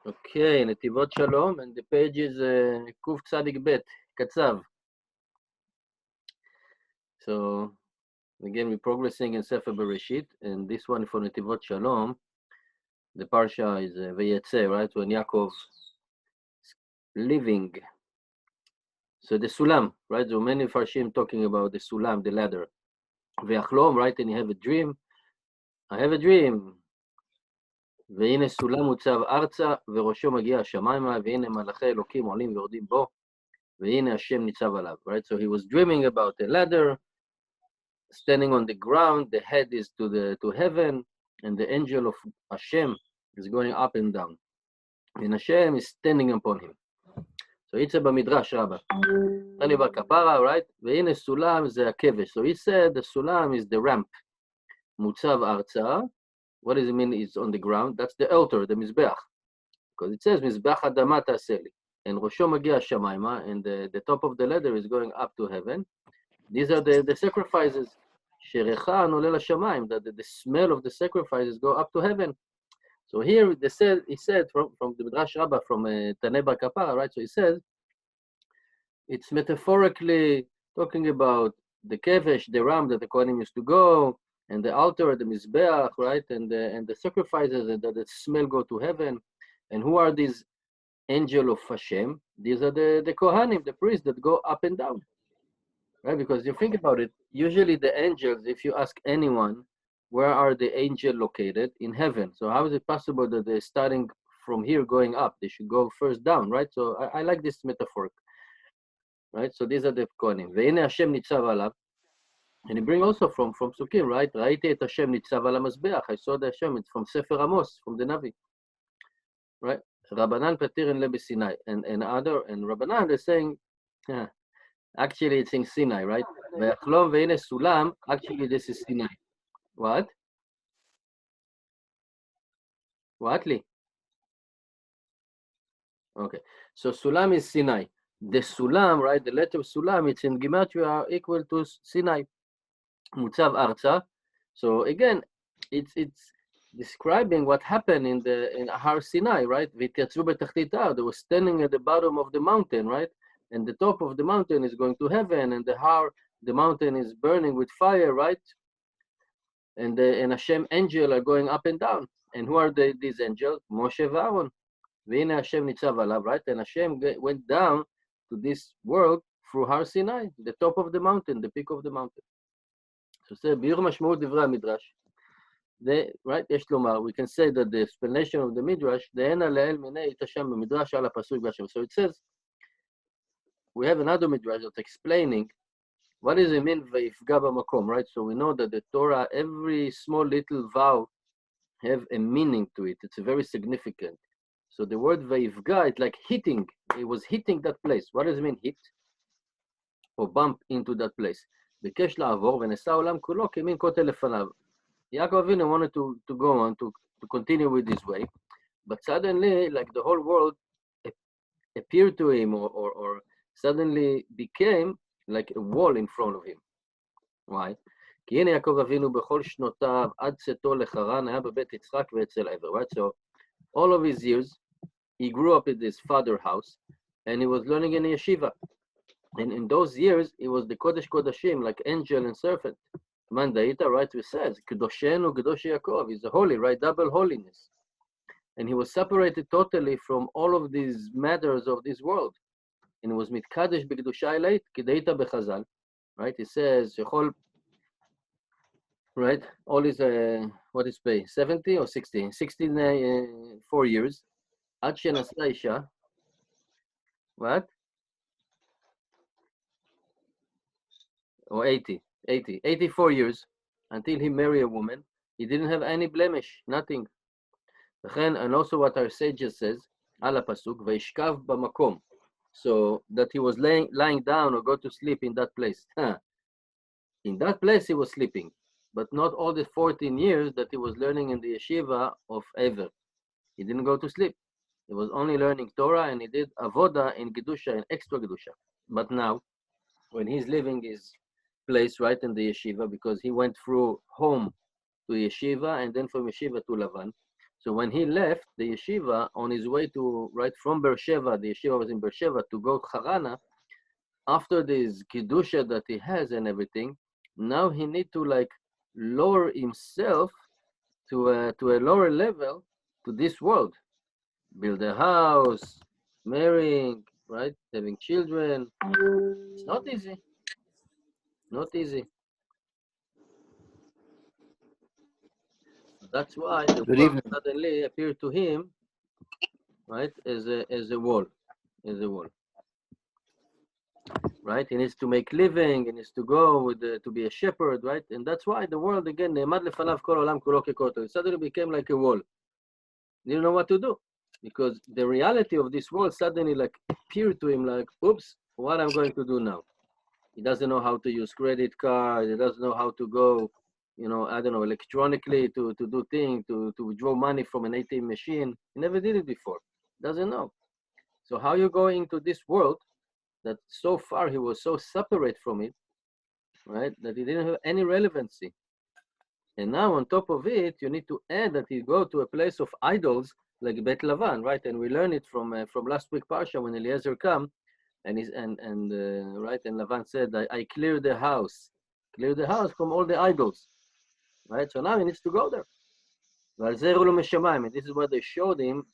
Okay, Netivot Shalom, and the page is Kuf Tzadik Bet, Katzav. So, again, we're progressing in Sefer Bereshit, and this one for Netivot Shalom, the parsha is Vayetze, right? When Yaakov is living. So the Sulam, right? So many Farshim talking about the Sulam, the ladder. Ve'achlom, right? And you have a dream. I have a dream. והנה סולם מוצב ארצה, וראשו מגיע השמיימה, והנה מלאכי אלוקים עולים ויורדים בו, והנה השם ניצב עליו, right? So he was dreaming about a ladder, standing on the ground, the head is to heaven, and the angel of Hashem is going up and down. And Hashem is standing upon him. So it's a Midrash Rabbah. Tani bar kapara, right? והנה סולם זה הכבש. So he said the sulam is the ramp. מוצב ארצה. What does it mean it's on the ground? That's the altar, the mizbeach. Because it says מזבח אדמה תעשה לי. And ראשו מגיע השמיימה, and the top of the ladder is going up to heaven. These are the sacrifices. שריחן עולה לשמיים, that the smell of the sacrifices go up to heaven. So here he said from the Midrash Rabbah, from Tanei Bar Kapara, right? So he says, it's metaphorically talking about the kevesh, the ram that the Kohanim used to go, and the altar, the mizbeach, right? And the sacrifices, and that the smell go to heaven. And who are these angel of Hashem? These are the Kohanim, the priests that go up and down. Right, because you think about it, usually the angels, if you ask anyone, where are the angels located? In heaven. So how is it possible that they're starting from here going up? They should go first down, right? So I like this metaphor, right? So these are the Kohanim. והנה השם ניצב עליו, and he bring also from Sukkim, right? ראיתי את השם ניצב על המזבח. I saw the Hashem, it's from Sefer Amos, from the Navi, right? Rabbanan Patirin Lebi Sinai, and Rabbanan, they're saying, actually, it's in Sinai, right? Ve'achlom ve'ine sulam, actually, this is Sinai. What? What, Li? Okay. So sulam is Sinai. The sulam, right? The letter sulam, it's in Gematria equal to Sinai. Mutzav arza. So again, it's describing what happened in Har Sinai, right? V'tiatzu betachtit har. They were standing at the bottom of the mountain, right? And the top of the mountain is going to heaven, and the mountain is burning with fire, right? And Hashem angel are going up and down. And who are these angels? Moshe v'Aaron. V'ine Hashem nitzav alav, right? And Hashem went down to this world through Har Sinai, the top of the mountain, the peak of the mountain. So say, biur mashmaut divrei midrash. Right, יש לומר, we can say that the explanation of the midrash, דהנה לאל מיני את השם במדרש על הפסוק בהשם. So it says, we have another midrash that's explaining what does it mean vayifga b'makom, right? So we know that the Torah, every small little vow have a meaning to it. It's very significant. So the word vayifga, it's like hitting. It was hitting that place. What does it mean, hit? Or bump into that place. ביקש לעבור ונשא העולם כולו כמין כותל לפניו. Yaakov Avinu wanted to go on, to continue with this way. But suddenly, like the whole world appeared to him or suddenly became like a wall in front of him. Why? כי הנה יעקב אבינו בכל שנותיו עד צאתו לחרן היה בבית יצחק ואצל עבר. Right? So all of his years, he grew up in his father's house and he was learning in a yeshiva. And in those years, he was the Kodesh Kodashim, like angel and serpent. Mandaita, right, we says, Kedoshenu, Kedosh Yaakov, is a holy, right, double holiness. And he was separated totally from all of these matters of this world. And it was mitkadesh b'kedusha elait, kedeita b'chazal, right? He says, Shechol, right, all is, what is pay, 70 or 60? 64 years. Ad shenasa isha, what? Or 84 years, until he married a woman. He didn't have any blemish, nothing. And also what our sages says, ala pasuk, vayishkav b'makom. So that he was lying down or go to sleep in that place. In that place he was sleeping, but not all the 14 years that he was learning in the yeshiva of Ever. He didn't go to sleep. He was only learning Torah, and he did avoda in Gedusha, in extra Gedusha. But now, when he's leaving his place right in the yeshiva, because he went through home to yeshiva and then from yeshiva to Lavan. So when he left the yeshiva on his way to, right, from Beersheba, the yeshiva was in Beersheba, to go to Harana, after this Kedusha that he has and everything, now he need to like lower himself to a lower level, to this world, build a house, marrying, right, having children. It's not easy, not easy. That's why the Good world evening. suddenly appeared to him, right, as a wall, right? He needs to make living, he needs to go with to be a shepherd, right? And that's why the world again, נעמד לפניו כל העולם כולו ככותו. It suddenly became like a wall. He didn't know what to do, because the reality of this world suddenly like appeared to him like, oops, what I'm going to do now? He doesn't know how to use credit card. He doesn't know how to go, I don't know, electronically to do things, to withdraw money from an ATM machine. He never did it before. Doesn't know. So how you go into this world that so far he was so separate from it, right, that he didn't have any relevancy. And now on top of it, you need to add that he go to a place of idols like Bet Lavan, right? And we learned it from last week Parsha when Eliezer come, and right, and Lavan said, I cleared the house from all the idols, right? So now he needs to go there. And this is what they showed him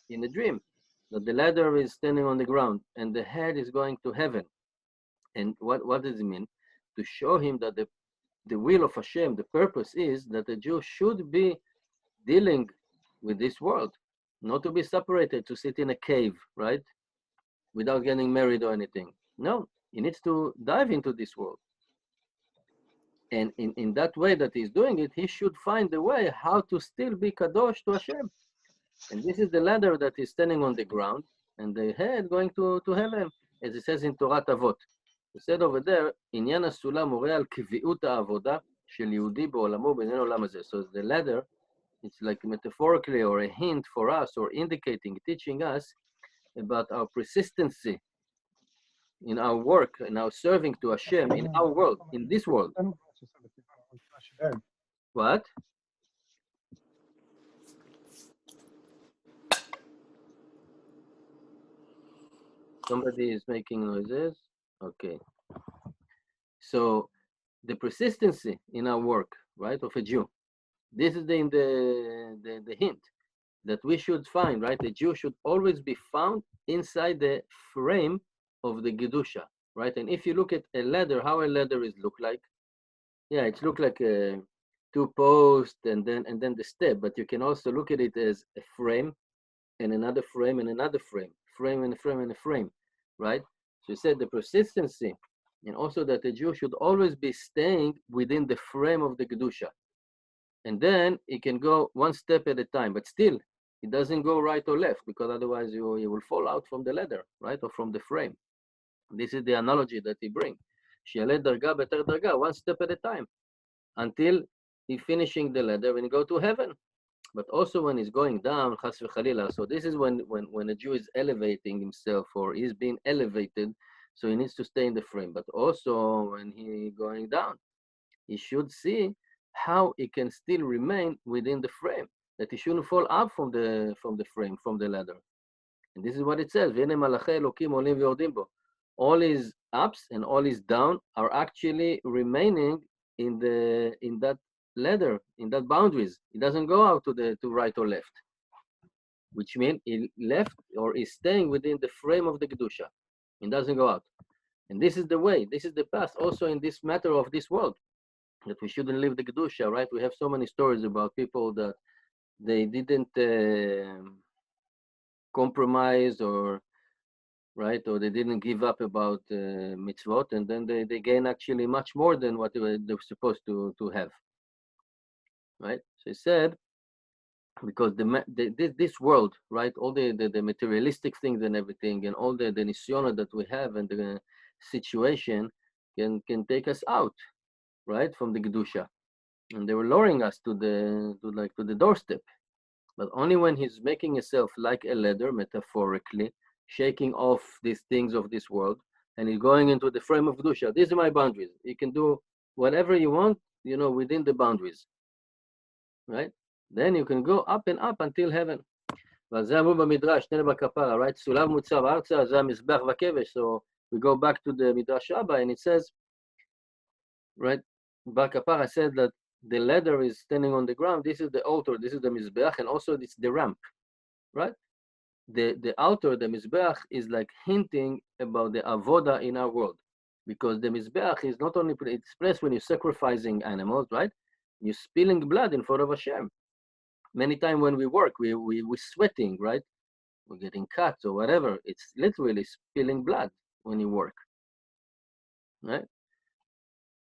in the dream, that the ladder is standing on the ground and the head is going to heaven. And what does it mean? To show him that the will of Hashem, the purpose is that the Jew should be dealing with this world, not to be separated, to sit in a cave, right? Without getting married or anything. No, he needs to dive into this world. And in that way that he's doing it, he should find a way how to still be Kadosh to Hashem. And this is the ladder that is standing on the ground, and the head going to heaven, as it says in Torah Avot. It said over there, עניין הסולם מורה על קביעות העבודה של יהודי בעולמו בעניין העולם הזה. So the ladder, it's like metaphorically or a hint for us, or indicating, teaching us about our persistency in our work, in our serving to Hashem, in our world, in this world. What? Somebody is making noises. Okay. So the persistency in our work, right, of a Jew. This is the hint that we should find, right? The Jew should always be found inside the frame of the Gedusha, right? And if you look at a ladder, how a ladder is look like, yeah, it's look like a two posts and then the step, but you can also look at it as a frame and another frame and another frame, frame and a frame and a frame, right? So you said the persistency, and also that the Jew should always be staying within the frame of the Gedusha. And then it can go one step at a time, but still, it doesn't go right or left, because otherwise you will fall out from the ladder, right, or from the frame. This is the analogy that he brings. שיעלה דרגה בתר דרגה, one step at a time, until he finishing the ladder and go to heaven. But also when he's going down, chas v'chalila. So this is when a Jew is elevating himself, or he's being elevated, so he needs to stay in the frame. But also when he going down, he should see how he can still remain within the frame, that he shouldn't fall out from the frame, from the ladder. And this is what it says, והנה מלאכי אלוקים עולים ויורדים bו. All his ups and all his down are actually remaining in that ladder, in that boundaries. It doesn't go out to right or left, which means he left or is staying within the frame of the Kedusha. It doesn't go out. And this is the way, this is the path also in this matter of this world, that we shouldn't leave the Kedusha, right? We have so many stories about people that they didn't compromise, or right, or they didn't give up about mitzvot, and then they gain actually much more than what they were supposed to have, right? So he said, because this world, right, all the materialistic things and everything, and all the nisyona that we have, and the situation can take us out, right, from the Gedusha. And they were lowering us to the doorstep. But only when he's making himself like a ladder, metaphorically, shaking off these things of this world, and he's going into the frame of Kedusha. These are my boundaries. You can do whatever you want, within the boundaries, right? then you can go up and up until heaven. ועל זה אמרו במדרש, תנא בכפרה, right? סולם מוצב ארצה, זה המזבח והכבש. So we go back to the Midrash Rabbah, and it says, right? Bakapara said that the ladder is standing on the ground. This is the altar, this is the mizbeach, and also it's the ramp, right? The altar, the mizbeach, is like hinting about the avoda in our world, because the mizbeach is not only it's placed when you're sacrificing animals, right? You're spilling blood in front of Hashem. Many times when we work, we're sweating, right? We're getting cuts or whatever. It's literally spilling blood when you work, right?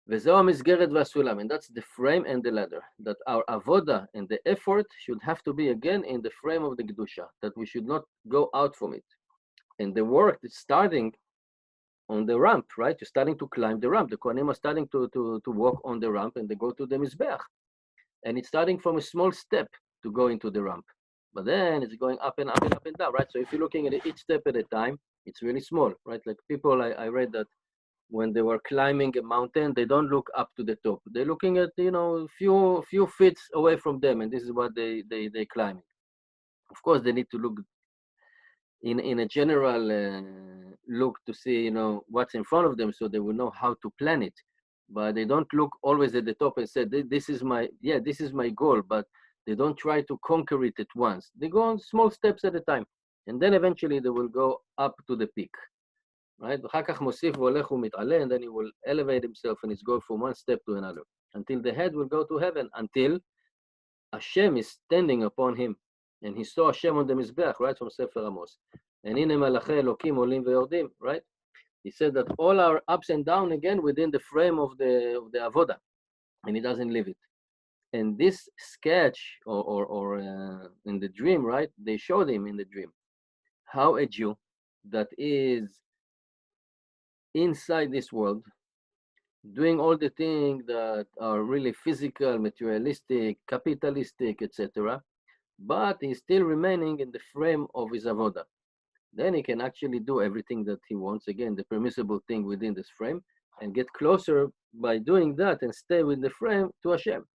וזהו המסגרת והסולם, and that's the frame and the ladder, that our avoda and the effort should have to be again in the frame of the Kedusha, that we should not go out from it. And the work is starting on the ramp, right? You're starting to climb the ramp. The Kohanim are starting to walk on the ramp, and they go to the Mizbeach. And it's starting from a small step to go into the ramp. But then it's going up and up and up and down, right? So if you're looking at each step at a time, it's really small, right? Like people, I read that when they were climbing a mountain, they don't look up to the top. They're looking at, few feet away from them, and this is what they climbing. Of course, they need to look in a general look to see, what's in front of them, so they will know how to plan it. But they don't look always at the top and say, this is my goal, but they don't try to conquer it at once. They go on small steps at a time, and then eventually they will go up to the peak. Right? ואחר כך מוסיף והולך ומתעלה, and then he will elevate himself and he's going from one step to another, until the head will go to heaven, until Hashem is standing upon him. And he saw Hashem on the Mizbeach, right, from Sefer Amos. And הנה מלאכי אלוקים עולים ויורדים, right? He said that all are ups and down again within the frame of the avoda, and he doesn't leave it. And this sketch, or in the dream, right, they showed him in the dream how a Jew that is inside this world, doing all the things that are really physical, materialistic, capitalistic, etc., but he's still remaining in the frame of his avoda. Then he can actually do everything that he wants, again, the permissible thing within this frame, and get closer by doing that and stay with the frame to Hashem.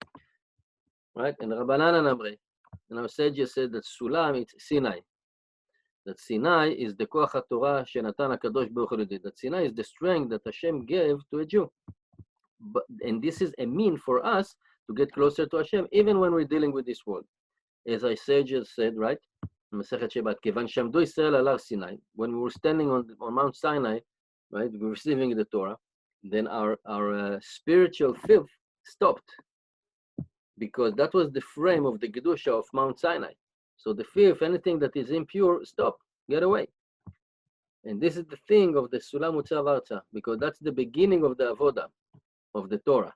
Right? And Rabbanan Amre, and our sages said that Sulam, it's Sinai. That Sinai is the Koach HaTorah Shenatan HaKadosh Baruch Hu. That Sinai is the strength that Hashem gave to a Jew. And this is a mean for us to get closer to Hashem, even when we're dealing with this world. As our sages said, right? Masechet Shabbat, Kevan Shamdu Yisrael Alar Sinai. When we were standing on Mount Sinai, right, we were receiving the Torah, then our spiritual filth stopped, because that was the frame of the Kedusha of Mount Sinai. So the fear of anything that is impure, stop, get away. And this is the thing of the Sulam Mutzav Arza, because that's the beginning of the Avoda, of the Torah,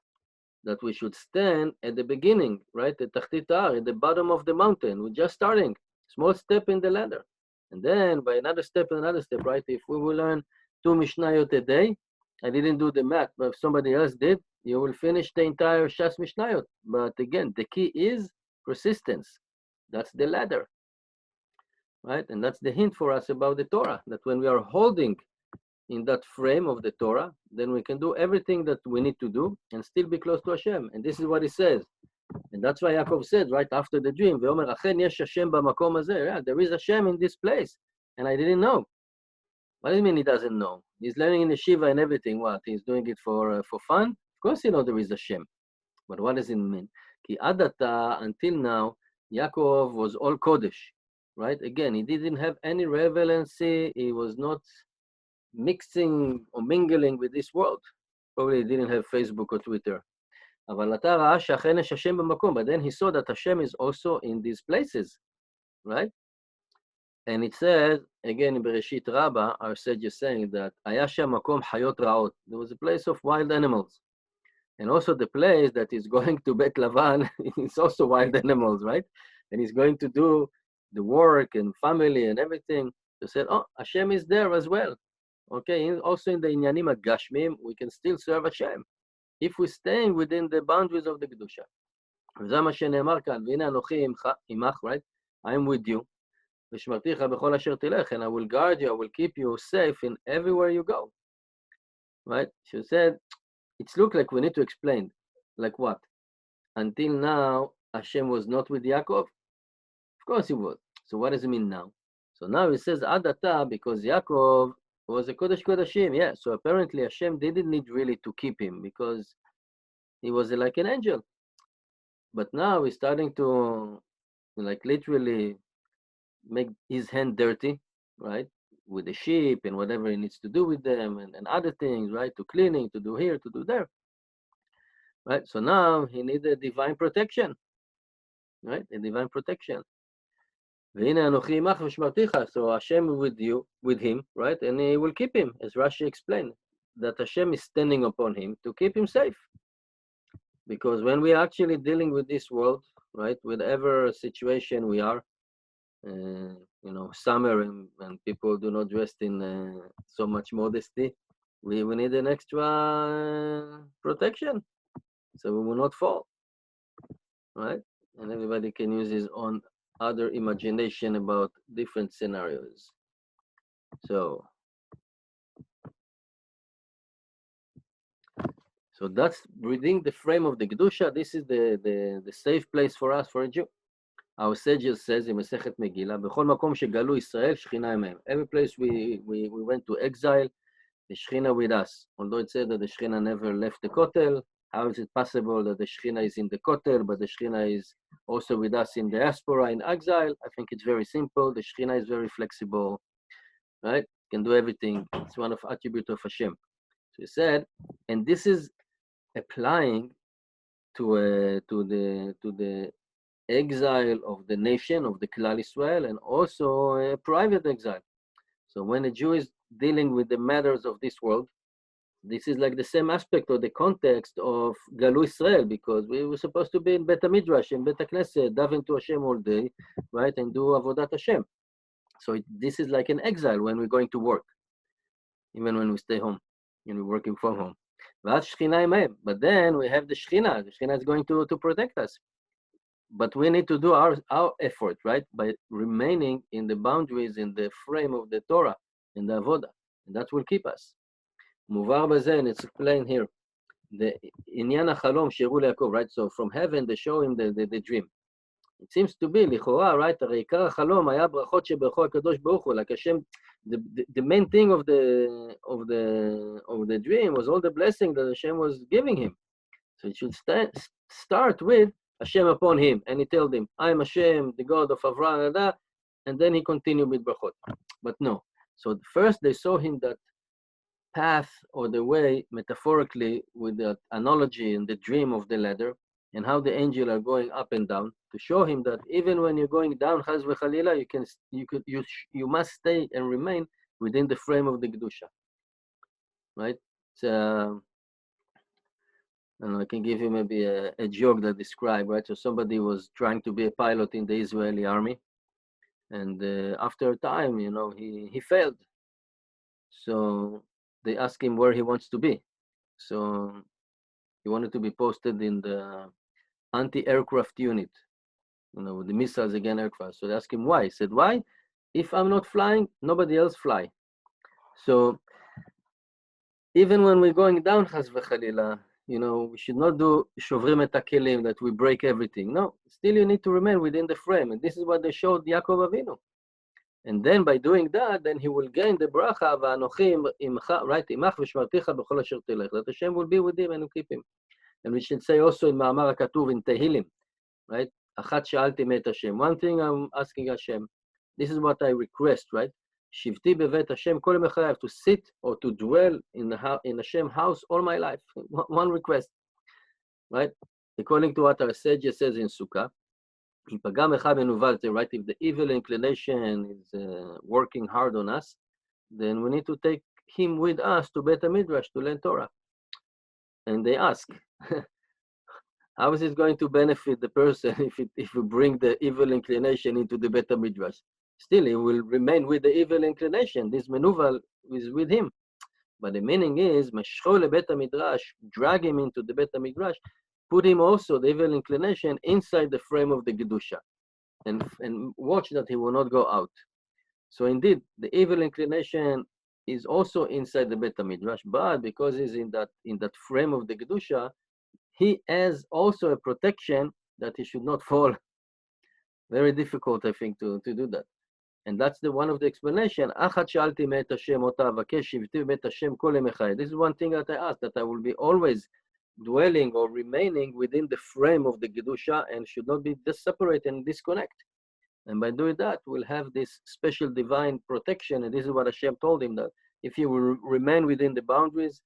that we should stand at the beginning, right, at Tachtit Har, at the bottom of the mountain. We're just starting, small step in the ladder. And then by another step and another step, right, if we will learn 2 Mishnayot a day, I didn't do the math, but if somebody else did, you will finish the entire Shas Mishnayot. But again, the key is persistence. That's the ladder, right? And that's the hint for us about the Torah, that when we are holding in that frame of the Torah, then we can do everything that we need to do and still be close to Hashem. And this is what he says. And that's why Yaakov said right after the dream, "Ve'omer achen yesh Hashem b'makom hazeh." Yeah, there is Hashem in this place, and I didn't know. What do you mean he doesn't know? He's learning in the Shiva and everything. What? He's doing it for fun? Of course he knows there is Hashem. But what does it mean? Ki adata, until now, Yaakov was all Kodesh, right? Again, he didn't have any relevancy. He was not mixing or mingling with this world. Probably he didn't have Facebook or Twitter. But then he saw that Hashem is also in these places, right? And it says, again in Bereshit Rabbah, our sage is saying that there was a place of wild animals. And also the place that is going to Bet Lavan is also wild animals, right? And he's going to do the work and family and everything. They said, oh, Hashem is there as well. Okay, also in the Inyanim HaGashmim, we can still serve Hashem if we're staying within the boundaries of the Kedusha. Right? I am with you. And I will guard you, I will keep you safe in everywhere you go. Right? She said, it looks like we need to explain. Like what? Until now, Hashem was not with Yaakov? Of course he was. So what does it mean now? So now it says Adata because Yaakov was a Kodesh Kodashim. Yeah, so apparently Hashem didn't need really to keep him because he was like an angel. But now he's starting to like literally make his hand dirty, right? With the sheep and whatever he needs to do with them and other things, right? To cleaning, to do here, to do there. Right? So now he needs a divine protection. Right? A divine protection. So Hashem with you, with him, right? And he will keep him, as Rashi explained, that Hashem is standing upon him to keep him safe. Because when we are actually dealing with this world, right, whatever situation we are, summer and people do not dress in so much modesty, we need an extra protection, so we will not fall, right? And everybody can use his own other imagination about different scenarios. So that's within the frame of the Kedusha. This is the safe place for us, for a Jew. Our sages says in Masechet Megillah, "B'chol makom shegalu Israel, Shechina imem." Every place we went to exile, the Shechina with us. Although it said that the Shechina never left the Kotel, how is it possible that the Shechina is in the Kotel, but the Shechina is also with us in diaspora, in exile? I think it's very simple. The Shechina is very flexible, right? Can do everything. It's one of attributes of Hashem. So he said, and this is applying to the exile of the nation of the Klal Israel and also a private exile. So when a Jew is dealing with the matters of this world, this is like the same aspect or the context of Galu Israel, because we were supposed to be in Bet HaMidrash, in Bet HaKnesset, daven to Hashem all day, right, and do Avodat Hashem. So this is like an exile when we're going to work, even when we stay home and we're working from home. But then we have the Shechina. The Shechina is going to protect us. But we need to do our effort, right, by remaining in the boundaries, in the frame of the Torah, in the Avodah, and that will keep us. Muvar b'zeh, and it's explained here. The Inyan HaChalom she'eru leYaakov, right? So from heaven they show him the dream. It seems to be לכאורה, right? הרי עיקר החלום היה ברכות שברכו הקדוש ברוך הוא. Like Hashem, the main thing of the dream was all the blessing that Hashem was giving him. So it should start with Hashem upon him, and he told him, I am Hashem, the God of Avraham, and then he continued with brachot. But no. So first they saw him that path or the way, metaphorically, with the analogy and the dream of the ladder, and how the angel are going up and down, to show him that even when you're going down, chaz v'chalila, you must stay and remain within the frame of the Kedusha. Right? I can give you maybe a joke that describes, right? So somebody was trying to be a pilot in the Israeli army, and after a time, he failed. So they asked him where he wants to be. So he wanted to be posted in the anti-aircraft unit, with the missiles against aircraft. So they asked him why. He said, why? If I'm not flying, nobody else fly. So even when we're going down, chas v'chalila, we should not do shovrim et hakelim, that we break everything. No, still you need to remain within the frame. And this is what they showed Yaakov Avinu. And then by doing that, then he will gain the bracha, v'anochi imcha, right? Imach v'shmarticha b'chol asher telech. That Hashem will be with him and will keep him. And we should say also in Ma'amar HaKatuv in Tehillim, right? Achat she'alti met Hashem. One thing I'm asking Hashem, this is what I request, right? Shivti bevet Hashem kol yemei chayav, to sit or to dwell in Hashem's house all my life. One request, right? According to what our sage says in Sukkah, right? If the evil inclination is working hard on us, then we need to take him with us to Bet HaMidrash to learn Torah. And they ask, how is it going to benefit the person if we bring the evil inclination into the Bet HaMidrash? Still, he will remain with the evil inclination. This manuval is with him. But the meaning is, Mashcho le Bet HaMidrash, drag him into the Bet HaMidrash, put him also, the evil inclination, inside the frame of the Kedusha. And watch that he will not go out. So indeed, the evil inclination is also inside the Bet HaMidrash, but because he's in that frame of the Kedusha, he has also a protection that he should not fall. Very difficult, I think, to do that. And that's one of the explanation. This is one thing that I asked, that I will be always dwelling or remaining within the frame of the Kedusha and should not be just separate and disconnect. And by doing that, we'll have this special divine protection. And this is what Hashem told him, that if you will remain within the boundaries,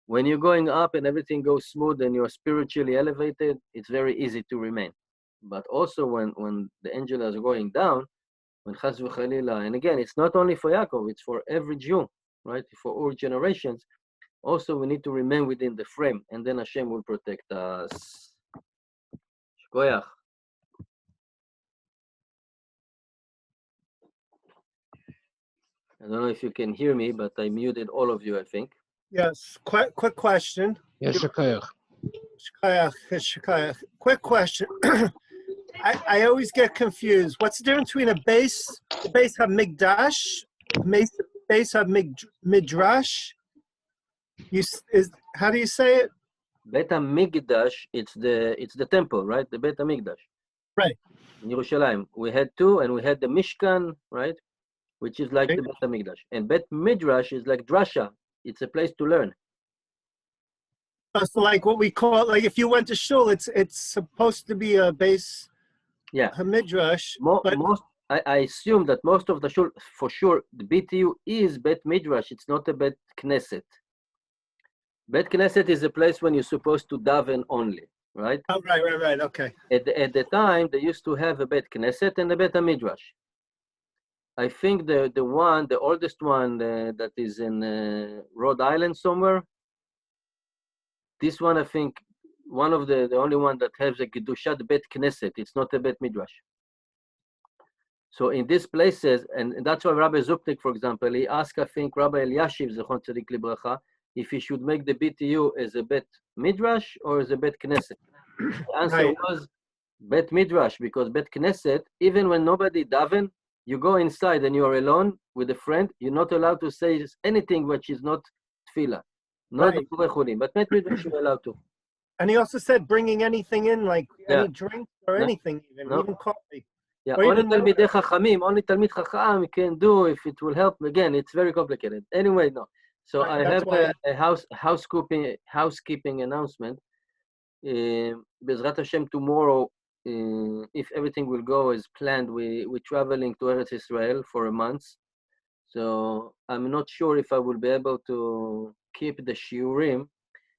when you're going up and everything goes smooth and you're spiritually elevated, it's very easy to remain. But also when the angels are going down, when Chas v'Chalila, and again, it's not only for Yaakov, it's for every Jew, right? For all generations. Also, we need to remain within the frame, and then Hashem will protect us. Shkoyach. I don't know if you can hear me, but I muted all of you, I think. Yes, quick question. Yes, Shkoyach. Quick question. I always get confused. What's the difference between the base hamikdash, base midrash? How do you say it? Bet HaMikdash, it's the temple, right? The Bet HaMikdash. Right. In Yerushalayim, we had two, and we had the Mishkan, right? Which is like the Bet HaMikdash. And Bet Midrash is like drasha. It's a place to learn. So like what we call, like if you went to shul, it's supposed to be a base. Yeah. Midrash. I assume that most of the shul, for sure, the BTU is Bet Midrash. It's not a Bet Knesset. Bet Knesset is a place when you're supposed to daven only, right? Oh, right. Okay. At the time, they used to have a Bet Knesset and a Bet Midrash. I think the oldest one that is in Rhode Island somewhere. This one, I think, one of the only one that has a Kedushat Bet Knesset. It's not a Bet Midrash. So in these places, and that's why Rabbi Zupnik, for example, he asked, I think, Rabbi Eliashiv, Zechon Tzadik Libracha, if he should make the BTU as a Bet Midrash or as a Bet Knesset. The answer was Bet Midrash, because Bet Knesset, even when nobody daven, you go inside and you are alone with a friend, you're not allowed to say anything which is not tefillah. Not the Kurechulim, but Bet Midrash you're allowed to. And he also said bringing anything in, like any drink or anything, even coffee. Yeah, only Talmidei Chachamim, only Talmid Chacham can do if it will help. Again, it's very complicated. Anyway, no. So I have a housekeeping announcement. Bezrat Hashem, tomorrow, if everything will go as planned, we're traveling to Eretz Israel for a month. So I'm not sure if I will be able to keep the shiurim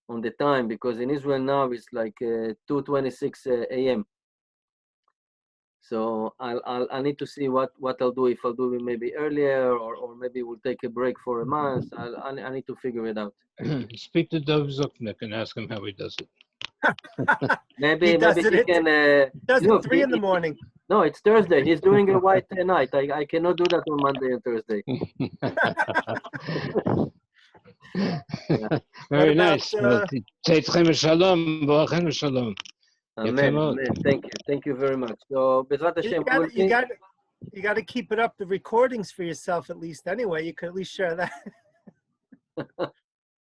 on the time, because in Israel now it's like 2:26 a.m. So I need to see what I'll do, if I'll do it maybe earlier or maybe we'll take a break for a month. I need to figure it out. Speak to Dov Zuknik and ask him how he does it. Maybe he can. Does it 3 in the morning? No, it's Thursday. He's doing a white night. I cannot do that on Monday and Thursday. Very nice. Tzeitzchem Shalom, Boachem Shalom. Amen. Thank you very much. So, Bezrat Hashem, you got to keep it up, the recordings for yourself at least. Anyway, you could at least share that.